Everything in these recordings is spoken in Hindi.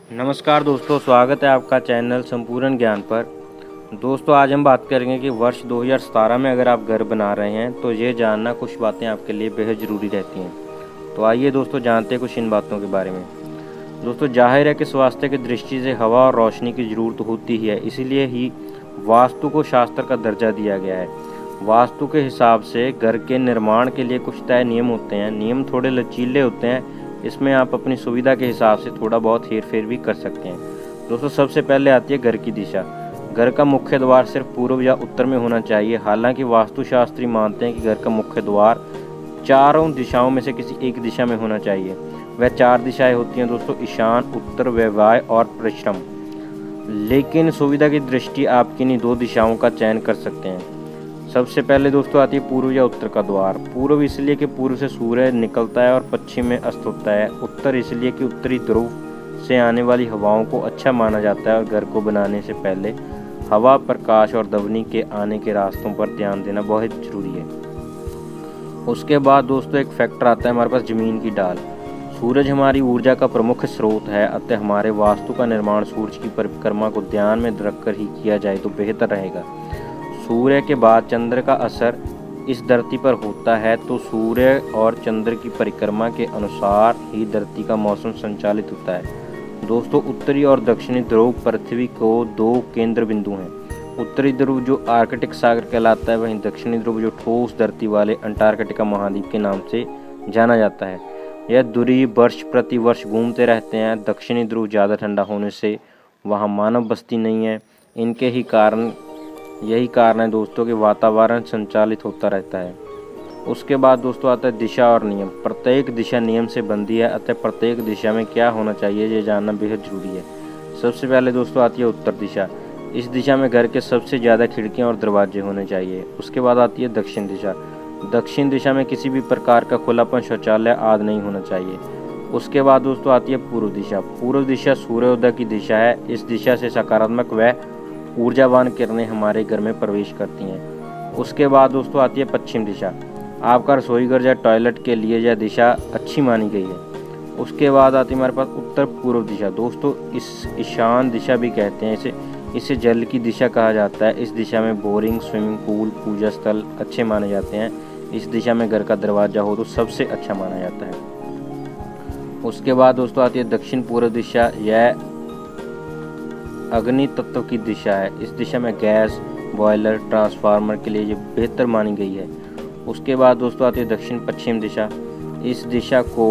नमस्कार दोस्तों, स्वागत है आपका चैनल संपूर्ण ज्ञान पर। दोस्तों, आज हम बात करेंगे कि वर्ष 2017 में अगर आप घर बना रहे हैं तो ये जानना कुछ बातें आपके लिए बेहद ज़रूरी रहती हैं। तो आइए दोस्तों जानते हैं कुछ इन बातों के बारे में। दोस्तों, जाहिर है कि स्वास्थ्य की दृष्टि से हवा और रोशनी की ज़रूरत होती ही है, इसीलिए ही वास्तु को शास्त्र का दर्जा दिया गया है। वास्तु के हिसाब से घर के निर्माण के लिए कुछ तय नियम होते हैं। नियम थोड़े लचीले होते हैं, इसमें आप अपनी सुविधा के हिसाब से थोड़ा बहुत हेर फेर भी कर सकते हैं। दोस्तों, सबसे पहले आती है घर की दिशा। घर का मुख्य द्वार सिर्फ पूर्व या उत्तर में होना चाहिए। हालांकि वास्तुशास्त्री मानते हैं कि घर का मुख्य द्वार चारों दिशाओं में से किसी एक दिशा में होना चाहिए। वह 4 दिशाएं होती हैं दोस्तों: ईशान, उत्तर, वायव्य और पश्चिम। लेकिन सुविधा की दृष्टि आप किन्हीं 2 दिशाओं का चयन कर सकते हैं। सबसे पहले दोस्तों आती है पूर्व या उत्तर का द्वार। पूर्व इसलिए कि पूर्व से सूर्य निकलता है और पश्चिम में अस्त होता है। उत्तर इसलिए कि उत्तरी ध्रुव से आने वाली हवाओं को अच्छा माना जाता है और घर को बनाने से पहले हवा, प्रकाश और ध्वनि के आने के रास्तों पर ध्यान देना बहुत जरूरी है। उसके बाद दोस्तों एक फैक्टर आता है हमारे पास ज़मीन की ढाल। सूरज हमारी ऊर्जा का प्रमुख स्रोत है, अतः हमारे वास्तु का निर्माण सूरज की परिक्रमा को ध्यान में रखकर ही किया जाए तो बेहतर रहेगा। सूर्य के बाद चंद्र का असर इस धरती पर होता है, तो सूर्य और चंद्र की परिक्रमा के अनुसार ही धरती का मौसम संचालित होता है। दोस्तों, उत्तरी और दक्षिणी ध्रुव पृथ्वी को 2 केंद्र बिंदु हैं। उत्तरी ध्रुव जो आर्कटिक सागर कहलाता है, वहीं दक्षिणी ध्रुव जो ठोस धरती वाले अंटार्कटिका महाद्वीप के नाम से जाना जाता है। यह दूरी वर्ष प्रति वर्ष घूमते रहते हैं। दक्षिणी ध्रुव ज़्यादा ठंडा होने से वहाँ मानव बस्ती नहीं है। यही कारण है दोस्तों कि वातावरण संचालित होता रहता है। उसके बाद दोस्तों आता है दिशा और नियम। प्रत्येक दिशा नियम से बंधी है, अतः प्रत्येक दिशा में क्या होना चाहिए ये जानना बेहद जरूरी है। सबसे पहले दोस्तों आती है उत्तर दिशा। इस दिशा में घर के सबसे ज़्यादा खिड़कियां और दरवाजे होने चाहिए। उसके बाद आती है दक्षिण दिशा। दक्षिण दिशा में किसी भी प्रकार का खुलापन, शौचालय आदि नहीं होना चाहिए। उसके बाद दोस्तों आती है पूर्व दिशा। पूर्व दिशा सूर्योदय की दिशा है। इस दिशा से सकारात्मक व ऊर्जावान किरणें हमारे घर में प्रवेश करती हैं। उसके बाद दोस्तों आती है पश्चिम दिशा। आपका रसोई घर या टॉयलेट के लिए यह दिशा अच्छी मानी गई है। उसके बाद आती है हमारे पास उत्तर पूर्व दिशा। दोस्तों, इस ईशान दिशा भी कहते हैं इसे जल की दिशा कहा जाता है। इस दिशा में बोरिंग, स्विमिंग पूल, पूजा स्थल अच्छे माने जाते हैं। इस दिशा में घर का दरवाजा हो तो सबसे अच्छा माना जाता है। उसके बाद दोस्तों आती है दक्षिण पूर्व दिशा। यह अग्नि तत्व की दिशा है। इस दिशा में गैस, बॉयलर, ट्रांसफार्मर के लिए ये बेहतर मानी गई है। उसके बाद दोस्तों आती है दक्षिण पश्चिम दिशा। इस दिशा को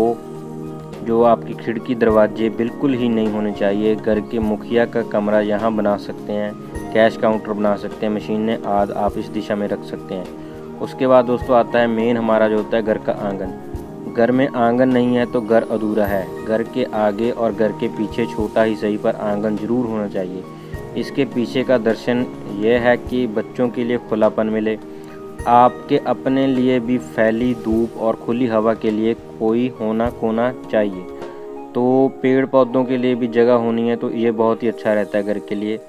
जो आपकी खिड़की, दरवाजे बिल्कुल ही नहीं होने चाहिए। घर के मुखिया का कमरा यहाँ बना सकते हैं, कैश काउंटर बना सकते हैं, मशीनें आदि आप इस दिशा में रख सकते हैं। उसके बाद दोस्तों आता है मेन हमारा जो होता है घर का आंगन। घर में आंगन नहीं है तो घर अधूरा है। घर के आगे और घर के पीछे छोटा ही सही पर आंगन जरूर होना चाहिए। इसके पीछे का दर्शन यह है कि बच्चों के लिए खुलापन मिले, आपके अपने लिए भी फैली धूप और खुली हवा के लिए कोई कोना चाहिए। तो पेड़ पौधों के लिए भी जगह होनी है, तो ये बहुत ही अच्छा रहता है घर के लिए।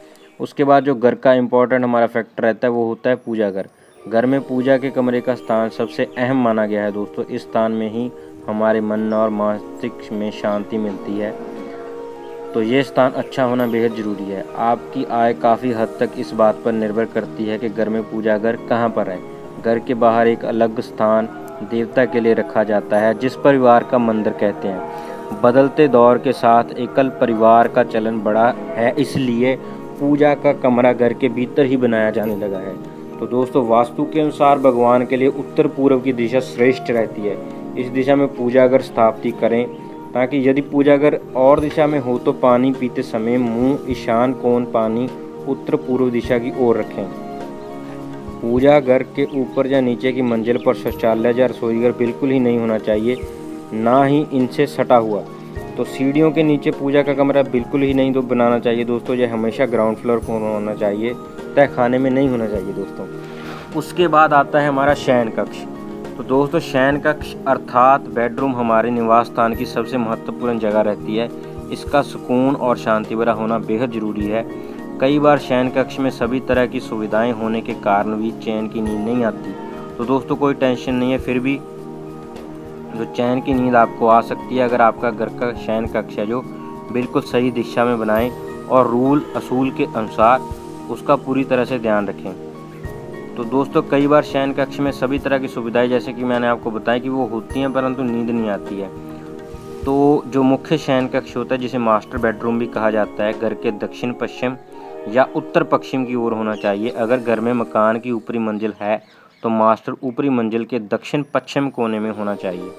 उसके बाद जो घर का इम्पोर्टेंट हमारा फैक्टर रहता है वो होता है पूजा घर। घर में पूजा के कमरे का स्थान सबसे अहम माना गया है दोस्तों। इस स्थान में ही हमारे मन और मस्तिष्क में शांति मिलती है, तो ये स्थान अच्छा होना बेहद ज़रूरी है। आपकी आय काफ़ी हद तक इस बात पर निर्भर करती है कि घर में पूजा घर कहाँ पर है। घर के बाहर एक अलग स्थान देवता के लिए रखा जाता है, जिस परिवार का मंदिर कहते हैं। बदलते दौर के साथ एकल परिवार का चलन बढ़ा है, इसलिए पूजा का कमरा घर के भीतर ही बनाया जाने लगा है। तो दोस्तों, वास्तु के अनुसार भगवान के लिए उत्तर पूर्व की दिशा श्रेष्ठ रहती है। इस दिशा में पूजा घर स्थापित करें, ताकि यदि पूजा घर और दिशा में हो तो पानी पीते समय मुंह ईशान कोण पानी उत्तर पूर्व दिशा की ओर रखें। पूजा घर के ऊपर या नीचे की मंजिल पर शौचालय या रसोई घर बिल्कुल ही नहीं होना चाहिए, ना ही इनसे सटा हुआ। तो सीढ़ियों के नीचे पूजा का कमरा बिल्कुल ही नहीं तो बनाना चाहिए दोस्तों। यह हमेशा ग्राउंड फ्लोर पर होना चाहिए, तय खाने में नहीं होना चाहिए दोस्तों। उसके बाद आता है हमारा शयन कक्ष। तो दोस्तों, शयन कक्ष अर्थात बेडरूम हमारे निवास स्थान की सबसे महत्वपूर्ण जगह रहती है। इसका सुकून और शांति भरा होना बेहद ज़रूरी है। कई बार शयन कक्ष में सभी तरह की सुविधाएं होने के कारण भी चैन की नींद नहीं आती। तो दोस्तों, कोई टेंशन नहीं है, फिर भी जो चैन की नींद आपको आ सकती है अगर आपका घर का शयन कक्ष है जो बिल्कुल सही दिशा में बनाएं और रूल असूल के अनुसार उसका पूरी तरह से ध्यान रखें। तो दोस्तों कई बार शयन कक्ष में सभी तरह की सुविधाएं जैसे कि मैंने आपको बताया कि वो होती हैं, परंतु नींद नहीं आती है। तो जो मुख्य शयन कक्ष होता है जिसे मास्टर बेडरूम भी कहा जाता है, घर के दक्षिण पश्चिम या उत्तर पश्चिम की ओर होना चाहिए। अगर घर में मकान की ऊपरी मंजिल है तो मास्टर ऊपरी मंजिल के दक्षिण पश्चिम कोने में होना चाहिए।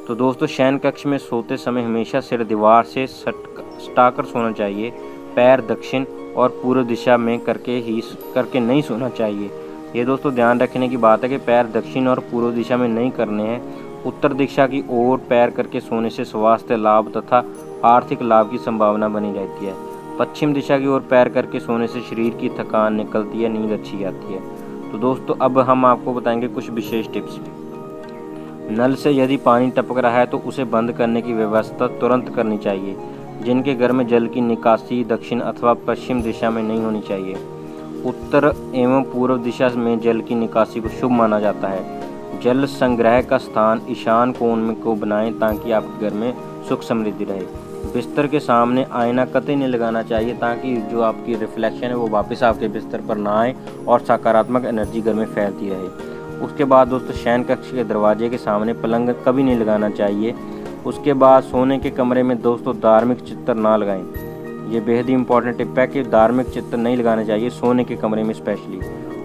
तो दोस्तों शयन कक्ष में सोते समय हमेशा सिर दीवार से सटाकर सोना चाहिए। पैर दक्षिण और पूर्व दिशा में करके नहीं सोना चाहिए। ये दोस्तों ध्यान रखने की बात है कि पैर दक्षिण और पूर्व दिशा में नहीं करने हैं। उत्तर दिशा की ओर पैर करके सोने से स्वास्थ्य लाभ तथा आर्थिक लाभ की संभावना बनी रहती है। पश्चिम दिशा की ओर पैर करके सोने से शरीर की थकान निकलती है, नींद अच्छी आती है। तो दोस्तों अब हम आपको बताएंगे कुछ विशेष टिप्स। नल से यदि पानी टपक रहा है तो उसे बंद करने की व्यवस्था तुरंत करनी चाहिए। जिनके घर में जल की निकासी दक्षिण अथवा पश्चिम दिशा में नहीं होनी चाहिए। उत्तर एवं पूर्व दिशा में जल की निकासी को शुभ माना जाता है। जल संग्रह का स्थान ईशान कोण में को बनाएं ताकि आपके घर में सुख समृद्धि रहे। बिस्तर के सामने आईना कतई नहीं लगाना चाहिए ताकि जो आपकी रिफ्लेक्शन है वो वापस आपके बिस्तर पर ना आए और सकारात्मक एनर्जी घर में फैलती रहे। उसके बाद दोस्तों शयन कक्ष के दरवाजे के सामने पलंग कभी नहीं लगाना चाहिए। उसके बाद सोने के कमरे में दोस्तों धार्मिक चित्र ना लगाएं। ये बेहद ही इंपॉर्टेंट टिप है कि धार्मिक चित्र नहीं लगाने चाहिए सोने के कमरे में स्पेशली।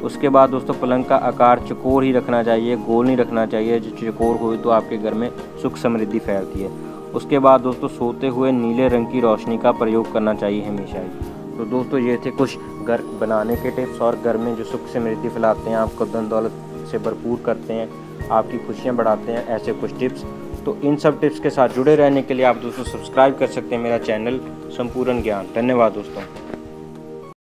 उसके बाद दोस्तों पलंग का आकार चौकोर ही रखना चाहिए, गोल नहीं रखना चाहिए। जो चौकोर हो तो आपके घर में सुख समृद्धि फैलती है। उसके बाद दोस्तों सोते हुए नीले रंग की रोशनी का प्रयोग करना चाहिए हमेशा ही। तो दोस्तों ये थे कुछ घर बनाने के टिप्स और घर में जो सुख समृद्धि फैलाते हैं, आपको धन दौलत से भरपूर करते हैं, आपकी खुशियाँ बढ़ाते हैं, ऐसे कुछ टिप्स। तो इन सब टिप्स के साथ जुड़े रहने के लिए आप दोस्तों सब्सक्राइब कर सकते हैं मेरा चैनल संपूर्ण ज्ञान। धन्यवाद दोस्तों।